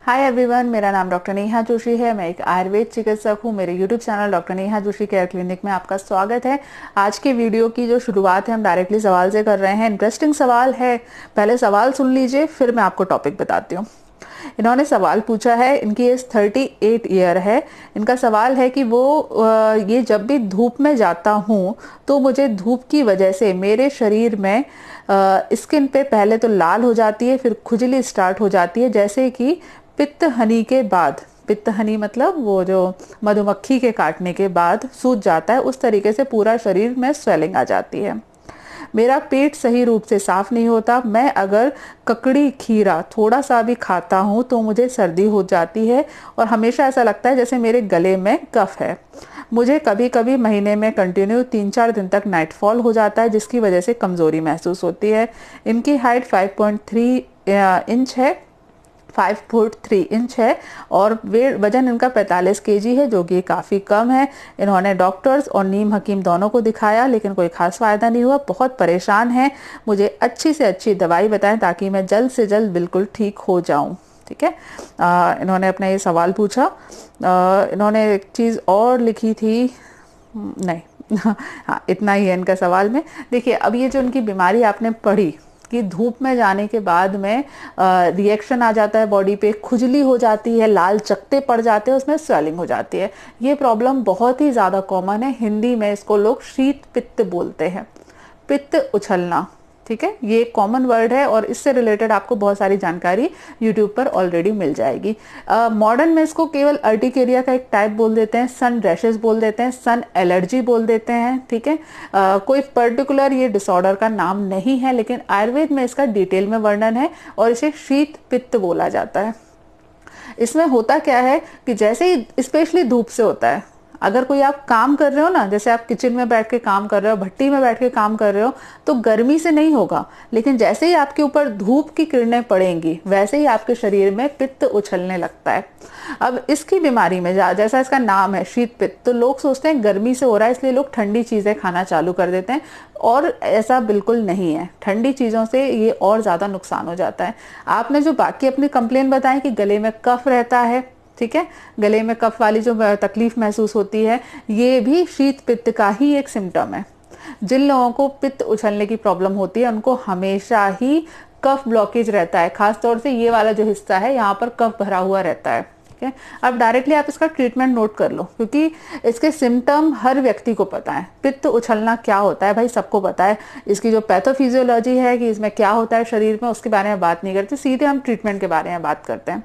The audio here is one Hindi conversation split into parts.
हाय एवरीवन, मेरा नाम डॉक्टर नेहा जोशी है। मैं एक आयुर्वेद चिकित्सक हूँ। मेरे YouTube channel doctor Neha Joshi care clinic में आपका स्वागत है। आज के वीडियो की जो शुरुआत है हम डायरेक्टली सवाल से कर रहे हैं। इंटरेस्टिंग सवाल है, पहले सवाल सुन लीजिए फिर मैं आपको टॉपिक बताती हूँ। इन्होंने सवाल पूछा है, इनकी एज 38 ईयर है। इनका सवाल है कि ये जब भी धूप में जाता हूँ तो मुझे धूप की वजह से मेरे शरीर में स्किन पे पहले तो लाल हो जाती है, फिर खुजली स्टार्ट हो जाती है, जैसे कि पित्त हनी के बाद। पित्त हनी मतलब वो जो मधुमक्खी के काटने के बाद सूज जाता है, उस तरीके से पूरा शरीर में स्वेलिंग आ जाती है। मेरा पेट सही रूप से साफ नहीं होता। मैं अगर ककड़ी खीरा थोड़ा सा भी खाता हूँ तो मुझे सर्दी हो जाती है और हमेशा ऐसा लगता है जैसे मेरे गले में कफ है। मुझे कभी कभी महीने में कंटिन्यू 3-4 दिन तक नाइटफॉल हो जाता है, जिसकी वजह से कमजोरी महसूस होती है। इनकी हाइट 5.3 इंच है, 5 फुट 3 इंच है और वजन इनका 45 केजी है, जो कि काफ़ी कम है। इन्होंने डॉक्टर्स और नीम हकीम दोनों को दिखाया लेकिन कोई खास फायदा नहीं हुआ। बहुत परेशान है, मुझे अच्छी से अच्छी दवाई बताएं ताकि मैं जल्द से जल्द बिल्कुल ठीक हो जाऊं। ठीक है, इन्होंने अपना ये सवाल पूछा। इन्होंने एक चीज़ और लिखी थी, नहीं हाँ इतना ही है इनका सवाल में। देखिए, अब ये जो इनकी बीमारी आपने पढ़ी कि धूप में जाने के बाद में रिएक्शन आ जाता है बॉडी पे, खुजली हो जाती है, लाल चकत्ते पड़ जाते हैं, उसमें स्वेलिंग हो जाती है। ये प्रॉब्लम बहुत ही ज़्यादा कॉमन है। हिंदी में इसको लोग शीत पित्त बोलते हैं, पित्त उछलना। ठीक है, ये कॉमन वर्ड है और इससे रिलेटेड आपको बहुत सारी जानकारी यूट्यूब पर ऑलरेडी मिल जाएगी। मॉडर्न में इसको केवल अर्टिकेरिया का एक टाइप बोल देते हैं, सन रैशेस बोल देते हैं, सन एलर्जी बोल देते हैं। ठीक है, कोई पर्टिकुलर ये डिसऑर्डर का नाम नहीं है, लेकिन आयुर्वेद में इसका डिटेल में वर्णन है और इसे शीत पित्त बोला जाता है। इसमें होता क्या है कि जैसे ही स्पेशली धूप से होता है, अगर कोई आप काम कर रहे हो ना, जैसे आप किचन में बैठ के काम कर रहे हो, भट्टी में बैठ के काम कर रहे हो, तो गर्मी से नहीं होगा, लेकिन जैसे ही आपके ऊपर धूप की किरणें पड़ेंगी वैसे ही आपके शरीर में पित्त उछलने लगता है। अब इसकी बीमारी में जैसा इसका नाम है शीत पित्त, तो लोग सोचते हैं गर्मी से हो रहा है इसलिए लोग ठंडी चीजें खाना चालू कर देते हैं, और ऐसा बिल्कुल नहीं है। ठंडी चीजों से ये और ज्यादा नुकसान हो जाता है। आपने जो बाकी अपनी कंप्लेन बताई कि गले में कफ रहता है, ठीक है, गले में कफ वाली जो तकलीफ महसूस होती है, ये भी शीत पित्त का ही एक सिम्टम है। जिन लोगों को पित्त उछलने की प्रॉब्लम होती है उनको हमेशा ही कफ ब्लॉकेज रहता है, खासतौर से ये वाला जो हिस्सा है यहाँ पर कफ भरा हुआ रहता है। ठीक है, अब डायरेक्टली आप इसका ट्रीटमेंट नोट कर लो, क्योंकि इसके सिम्टम हर व्यक्ति को पता है। पित्त उछलना क्या होता है भाई सबको पता है। इसकी जो पैथोफिजियोलॉजी है कि इसमें क्या होता है शरीर में, उसके बारे में बात नहीं करते, सीधे हम ट्रीटमेंट के बारे में बात करते हैं।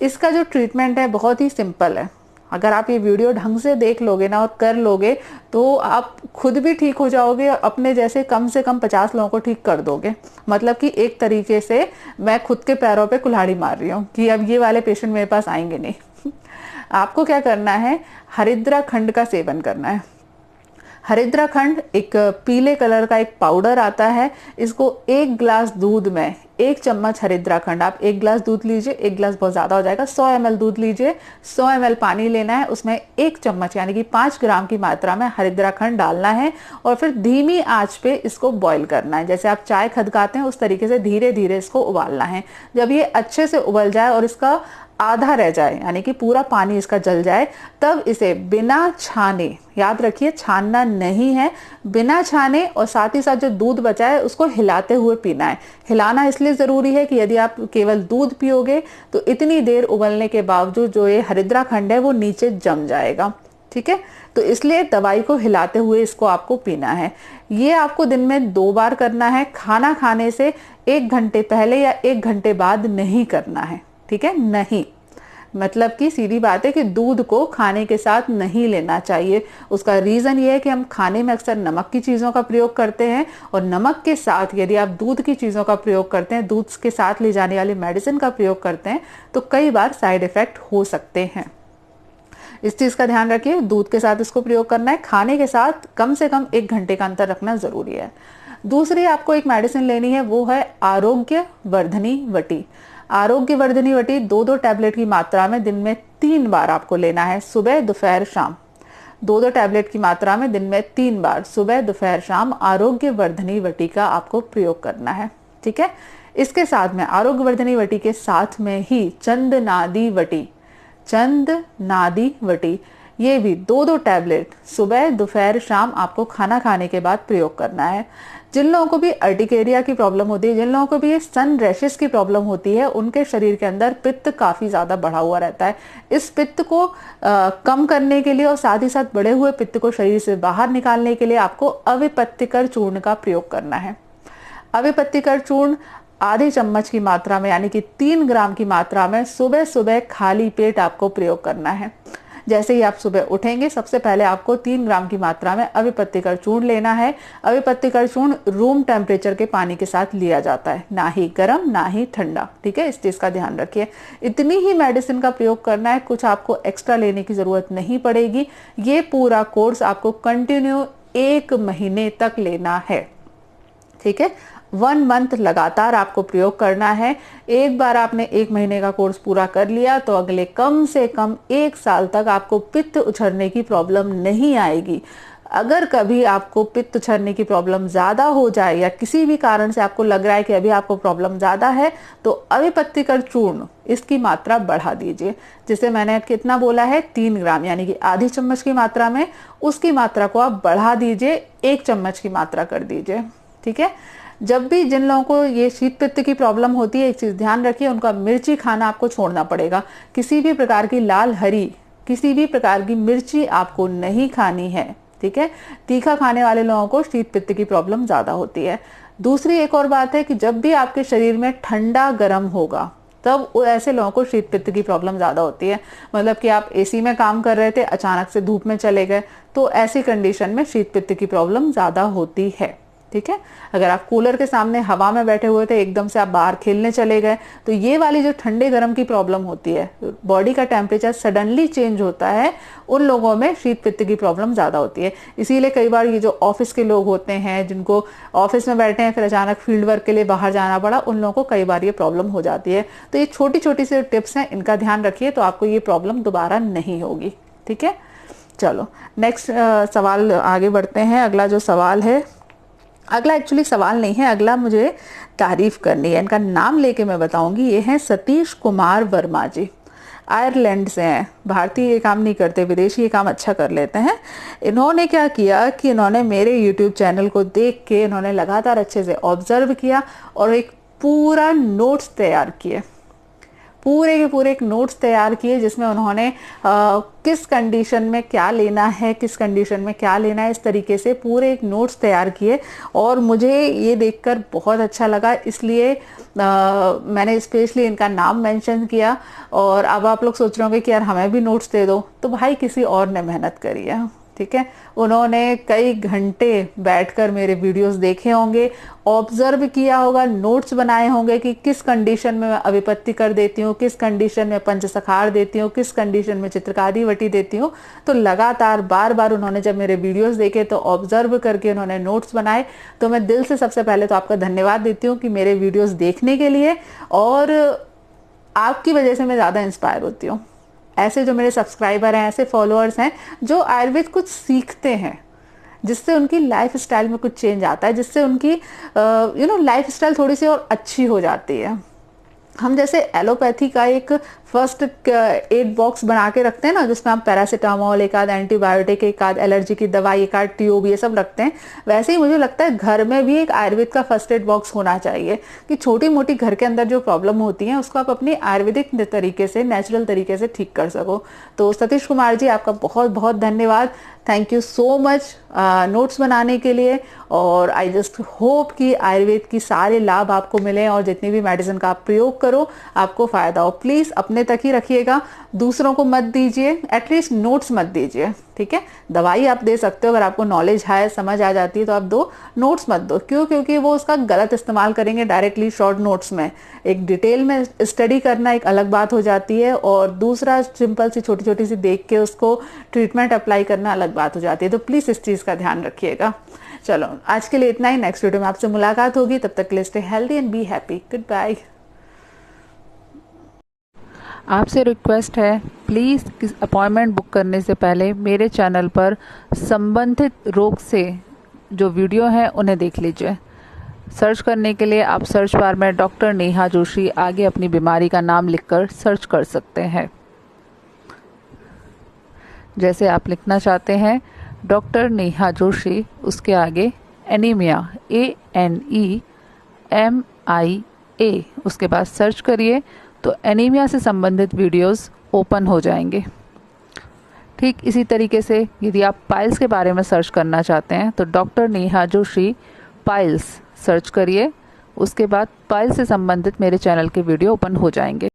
इसका जो ट्रीटमेंट है बहुत ही सिंपल है। अगर आप ये वीडियो ढंग से देख लोगे ना और कर लोगे तो आप खुद भी ठीक हो जाओगे और अपने जैसे कम से कम 50 लोगों को ठीक कर दोगे। मतलब कि एक तरीके से मैं खुद के पैरों पे कुल्हाड़ी मार रही हूँ कि अब ये वाले पेशेंट मेरे पास आएंगे नहीं। आपको क्या करना है, हरिद्रा खंड का सेवन करना है। हरिद्रा खंड एक पीले कलर का एक पाउडर आता है। इसको 1 गिलास दूध में 1 चम्मच हरिद्रा खंड, आप 1 गिलास दूध लीजिए, 1 गिलास बहुत ज्यादा हो जाएगा, 100 ml दूध लीजिए, 100 ml पानी लेना है, उसमें 1 चम्मच यानी कि 5 ग्राम की मात्रा में हरिद्रा खंड डालना है और फिर धीमी आंच पे इसको बॉईल करना है। जैसे आप चाय खदकाते हैं उस तरीके से धीरे धीरे इसको उबालना है। जब ये अच्छे से उबल जाए और इसका आधा रह जाए यानी कि पूरा पानी इसका जल जाए, तब इसे बिना छाने, याद रखिए छानना नहीं है, बिना छाने और साथ ही साथ जो दूध बचा है उसको हिलाते हुए पीना है। हिलाना इसलिए जरूरी है कि यदि आप केवल दूध पियोगे तो इतनी देर उबलने के बावजूद जो ये हरिद्रा खंड है वो नीचे जम जाएगा। ठीक है, तो इसलिए दवाई को हिलाते हुए इसको आपको पीना है। ये आपको दिन में 2 बार करना है। खाना खाने से 1 घंटे पहले या 1 घंटे बाद नहीं करना है। ठीक है, नहीं मतलब कि सीधी बात है कि दूध को खाने के साथ नहीं लेना चाहिए। उसका रीजन ये है कि हम खाने में अक्सर नमक की चीजों का प्रयोग करते हैं और नमक के साथ यदि आप दूध की चीजों का प्रयोग करते हैं, दूध के साथ ले जाने वाली मेडिसिन का प्रयोग करते हैं, तो कई बार साइड इफेक्ट हो सकते हैं। इस चीज का ध्यान रखिए, दूध के साथ इसको प्रयोग करना है, खाने के साथ कम से कम 1 घंटे का अंतर रखना जरूरी है। दूसरी आपको एक मेडिसिन लेनी है, वो है आरोग्य वर्धनी वटी। आरोग्य वर्धनी वटी 2-2 टैबलेट की मात्रा में दिन में 3 बार आपको लेना है, सुबह दोपहर शाम। 2-2 टैबलेट की मात्रा में दिन में 3 बार सुबह दोपहर शाम आरोग्य वर्धनी वटी का आपको प्रयोग करना है। ठीक है, इसके साथ में आरोग्यवर्धिनी वटी के साथ में ही चंदनादी वटी, ये भी 2-2 टैबलेट सुबह दोपहर शाम आपको खाना खाने के बाद प्रयोग करना है। जिन लोगों को भी अर्टिकेरिया की प्रॉब्लम होती है, जिन लोगों को भी ये सन रैशेस की प्रॉब्लम होती है, उनके शरीर के अंदर पित्त काफी ज्यादा बढ़ा हुआ रहता है। इस पित्त को कम करने के लिए और साथ ही साथ बढ़े हुए पित्त को शरीर से बाहर निकालने के लिए आपको अविपत्तिकर चूर्ण का प्रयोग करना है। अविपत्तिकर चूर्ण आधे चम्मच की मात्रा में, यानी कि 3 ग्राम की मात्रा में सुबह सुबह खाली पेट आपको प्रयोग करना है। जैसे ही आप सुबह उठेंगे सबसे पहले आपको 3 ग्राम की मात्रा में अविपत्तिकर चूर्ण लेना है। अविपत्तिकर चूर्ण रूम टेम्परेचर के पानी के साथ लिया जाता है, ना ही गर्म ना ही ठंडा, ठीक है, इस चीज का ध्यान रखिए। इतनी ही मेडिसिन का प्रयोग करना है, कुछ आपको एक्स्ट्रा लेने की जरूरत नहीं पड़ेगी। ये पूरा कोर्स आपको कंटिन्यू 1 महीने तक लेना है, ठीक है। 1 मंथ लगातार आपको प्रयोग करना है। एक बार आपने 1 महीने का कोर्स पूरा कर लिया तो अगले कम से कम 1 साल तक आपको पित्त उछड़ने की प्रॉब्लम नहीं आएगी। अगर कभी आपको पित्त उछड़ने की प्रॉब्लम ज्यादा हो जाए या किसी भी कारण से आपको लग रहा है कि अभी आपको प्रॉब्लम ज्यादा है, तो अविपत्तिकर चूर्ण इसकी मात्रा बढ़ा दीजिए। जिसे मैंने कितना बोला है, 3 ग्राम, यानी कि आधी चम्मच की मात्रा में उसकी मात्रा को आप बढ़ा दीजिए, 1 चम्मच की मात्रा कर दीजिए, ठीक है। जब भी जिन लोगों को ये शीत पित्त की प्रॉब्लम होती है, एक चीज ध्यान रखिए, उनका मिर्ची खाना आपको छोड़ना पड़ेगा। किसी भी प्रकार की लाल हरी किसी भी प्रकार की मिर्ची आपको नहीं खानी है, ठीक है। तीखा खाने वाले लोगों को शीत पित्त की प्रॉब्लम ज्यादा होती है। दूसरी एक और बात है कि जब भी आपके शरीर में ठंडा गर्म होगा तब ऐसे लोगों को शीत पित्त की प्रॉब्लम ज्यादा होती है। मतलब कि आप एसी में काम कर रहे थे, अचानक से धूप में चले गए, तो ऐसी कंडीशन में शीत पित्त की प्रॉब्लम ज्यादा होती है, ठीक है। अगर आप कूलर के सामने हवा में बैठे हुए थे, एकदम से आप बाहर खेलने चले गए, तो ये वाली जो ठंडे गर्म की प्रॉब्लम होती है, बॉडी का टेम्परेचर सडनली चेंज होता है, उन लोगों में शीत पित्त की प्रॉब्लम ज्यादा होती है। इसीलिए कई बार ये जो ऑफिस के लोग होते हैं, जिनको ऑफिस में बैठे हैं फिर अचानक फील्ड वर्क के लिए बाहर जाना पड़ा, उन लोगों को कई बार ये प्रॉब्लम हो जाती है। तो ये छोटी छोटी सी टिप्स हैं, इनका ध्यान रखिए तो आपको ये प्रॉब्लम दोबारा नहीं होगी, ठीक है। चलो नेक्स्ट सवाल आगे बढ़ते हैं। अगला जो सवाल है, अगला एक्चुअली सवाल नहीं है, अगला मुझे तारीफ करनी है। इनका नाम लेके मैं बताऊंगी। ये हैं सतीश कुमार वर्मा जी, आयरलैंड से हैं। भारतीय ये काम नहीं करते, विदेशी ये काम अच्छा कर लेते हैं। इन्होंने क्या किया कि इन्होंने मेरे यूट्यूब चैनल को देख के इन्होंने लगातार अच्छे से ऑब्जर्व किया और एक पूरा नोट्स तैयार किए, पूरे के पूरे एक नोट्स तैयार किए, जिसमें उन्होंने किस कंडीशन में क्या लेना है, किस कंडीशन में क्या लेना है, इस तरीके से पूरे एक नोट्स तैयार किए। और मुझे ये देखकर बहुत अच्छा लगा, इसलिए मैंने स्पेशली इनका नाम मेंशन किया। और अब आप लोग सोच रहे होंगे कि यार हमें भी नोट्स दे दो, तो भाई किसी और ने मेहनत करी है, ठीक है। उन्होंने कई घंटे बैठकर मेरे वीडियोस देखे होंगे, ऑब्जर्व किया होगा, नोट्स बनाए होंगे कि किस कंडीशन में मैं अविपत्ति कर देती हूँ, किस कंडीशन में पंचसखार देती हूँ, किस कंडीशन में चित्रकारी वटी देती हूँ। तो लगातार बार बार उन्होंने जब मेरे वीडियोस देखे तो ऑब्जर्व करके उन्होंने नोट्स बनाए। तो मैं दिल से सबसे पहले तो आपका धन्यवाद देती हूँ कि मेरे वीडियोस देखने के लिए, और आपकी वजह से मैं ज़्यादा इंस्पायर होती हूँ। ऐसे जो मेरे सब्सक्राइबर हैं, ऐसे फॉलोअर्स हैं जो आयुर्वेद कुछ सीखते हैं, जिससे उनकी लाइफ स्टाइल में कुछ चेंज आता है, जिससे उनकी लाइफ स्टाइल थोड़ी सी और अच्छी हो जाती है। हम जैसे एलोपैथी का एक फर्स्ट एड बॉक्स बना के रखते हैं ना, जिसमें हम पैरासीटामोल, एक आध एंटीबायोटिक, एक आध एलर्जी की दवाई, एक आध ट्यूब, ये सब रखते हैं। वैसे ही मुझे लगता है घर में भी एक आयुर्वेद का फर्स्ट एड बॉक्स होना चाहिए, कि छोटी मोटी घर के अंदर जो प्रॉब्लम होती है उसको आप अपनी आयुर्वेदिक तरीके से, नेचुरल तरीके से ठीक कर सको। तो सतीश कुमार जी, आपका बहुत बहुत धन्यवाद, thank you so much notes बनाने के लिए। और आई जस्ट होप कि आयुर्वेद की सारे लाभ आपको मिले और जितनी भी मेडिसिन का आप प्रयोग करो आपको फायदा हो। प्लीज अपने तक ही रखिएगा, दूसरों को मत दीजिए, एटलीस्ट नोट्स मत दीजिए, ठीक है। दवाई आप दे सकते हो, अगर आपको नॉलेज है, समझ आ जाती है तो आप दो, नोट्स मत दो। क्यों? क्योंकि वो उसका गलत इस्तेमाल करेंगे डायरेक्टली शॉर्ट नोट्स में। एक डिटेल में स्टडी करना एक अलग बात हो जाती है, और दूसरा सिंपल सी छोटी छोटी सी देख के उसको ट्रीटमेंट अप्लाई करना अलग बात हो जाती है। तो प्लीज इस चीज का ध्यान रखिएगा। चलो आज के लिए इतना ही, नेक्स्ट वीडियो में आपसे मुलाकात होगी, तब तक के लिए stay healthy and be happy, goodbye. आपसे रिक्वेस्ट है, प्लीज़ अपॉइंटमेंट बुक करने से पहले मेरे चैनल पर संबंधित रोग से जो वीडियो है उन्हें देख लीजिए। सर्च करने के लिए आप सर्च बार में डॉक्टर नेहा जोशी आगे अपनी बीमारी का नाम लिखकर सर्च कर सकते हैं। जैसे आप लिखना चाहते हैं डॉक्टर नेहा जोशी, उसके आगे एनीमिया ANEMIA, उसके बाद सर्च करिए तो एनीमिया से संबंधित वीडियोस ओपन हो जाएंगे। ठीक इसी तरीके से यदि आप पाइल्स के बारे में सर्च करना चाहते हैं तो doctor Neha Joshi piles search करिए, उसके बाद पाइल्स से संबंधित मेरे चैनल के वीडियो ओपन हो जाएंगे।